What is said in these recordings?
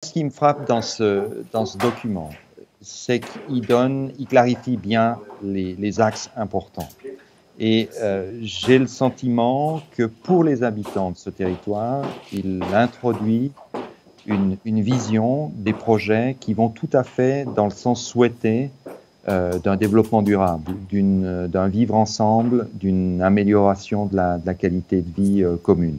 Ce qui me frappe dans ce document, c'est il clarifie bien les axes importants. Et j'ai le sentiment que pour les habitants de ce territoire, il introduit une vision des projets qui vont tout à fait dans le sens souhaité d'un développement durable, d'un vivre ensemble, d'une amélioration de la qualité de vie commune.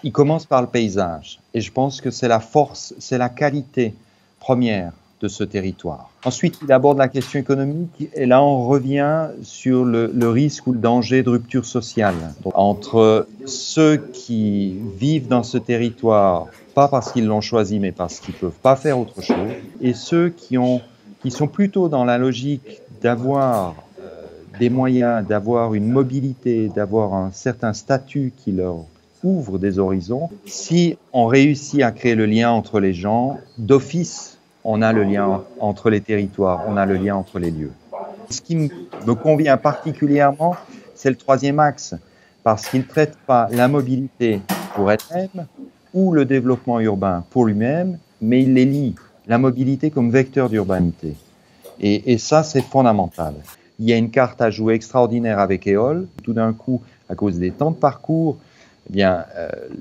Il commence par le paysage, et je pense que c'est la force, c'est la qualité première de ce territoire. Ensuite, il aborde la question économique, et là on revient sur le risque ou le danger de rupture sociale. Donc, entre ceux qui vivent dans ce territoire, pas parce qu'ils l'ont choisi, mais parce qu'ils ne peuvent pas faire autre chose, et ceux qui sont plutôt dans la logique d'avoir des moyens, d'avoir une mobilité, d'avoir un certain statut qui leur ouvre des horizons. Si on réussit à créer le lien entre les gens, d'office, on a le lien entre les territoires, on a le lien entre les lieux. Ce qui me convient particulièrement, c'est le troisième axe, parce qu'il ne traite pas la mobilité pour elle-même ou le développement urbain pour lui-même, mais il les lie, la mobilité comme vecteur d'urbanité. Et ça, c'est fondamental. Il y a une carte à jouer extraordinaire avec Éole. Tout d'un coup, à cause des temps de parcours, eh bien,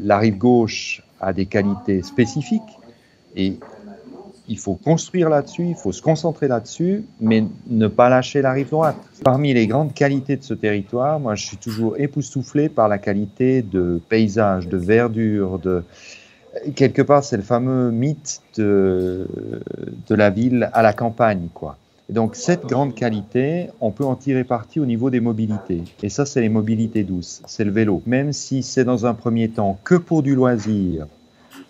la rive gauche a des qualités spécifiques et il faut construire là-dessus, il faut se concentrer là-dessus, mais ne pas lâcher la rive droite. Parmi les grandes qualités de ce territoire, moi je suis toujours époustouflé par la qualité de paysage, de verdure, quelque part c'est le fameux mythe de la ville à la campagne, quoi. Et donc cette grande qualité, on peut en tirer parti au niveau des mobilités. Et ça, c'est les mobilités douces, c'est le vélo. Même si c'est dans un premier temps que pour du loisir,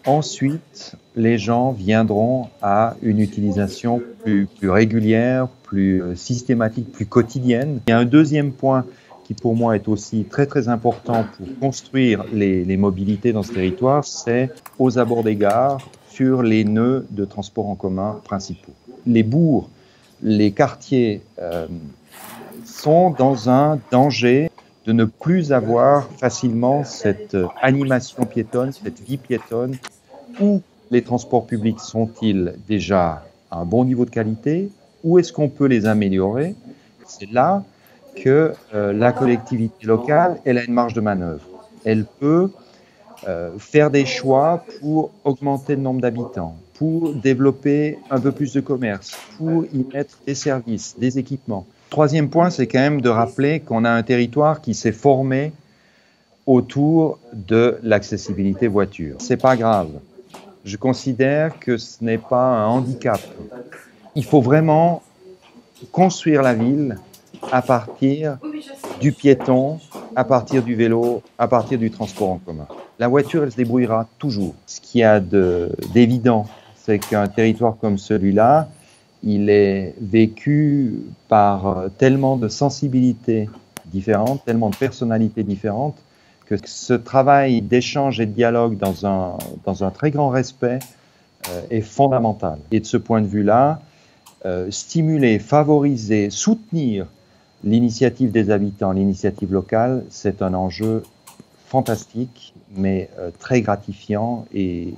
ensuite, les gens viendront à une utilisation plus régulière, plus systématique, plus quotidienne. Il y a un deuxième point qui pour moi est aussi très très important pour construire les mobilités dans ce territoire, c'est aux abords des gares, sur les nœuds de transport en commun principaux. Les bourgs, les quartiers sont dans un danger de ne plus avoir facilement cette animation piétonne, cette vie piétonne. Où les transports publics sont-ils déjà à un bon niveau de qualité? Où est-ce qu'on peut les améliorer? C'est là que la collectivité locale, elle a une marge de manœuvre. Elle peut faire des choix pour augmenter le nombre d'habitants, pour développer un peu plus de commerce, pour y mettre des services, des équipements. Troisième point, c'est quand même de rappeler qu'on a un territoire qui s'est formé autour de l'accessibilité voiture. C'est pas grave. Je considère que ce n'est pas un handicap. Il faut vraiment construire la ville à partir du piéton, à partir du vélo, à partir du transport en commun. La voiture, elle se débrouillera toujours. Ce qu'il y a d'évident, c'est qu'un territoire comme celui-là, il est vécu par tellement de sensibilités différentes, tellement de personnalités différentes, que ce travail d'échange et de dialogue dans un très grand respect est fondamental. Et de ce point de vue-là, stimuler, favoriser, soutenir l'initiative des habitants, l'initiative locale, c'est un enjeu fantastique, mais très gratifiant et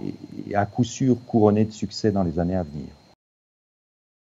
à coup sûr couronné de succès dans les années à venir.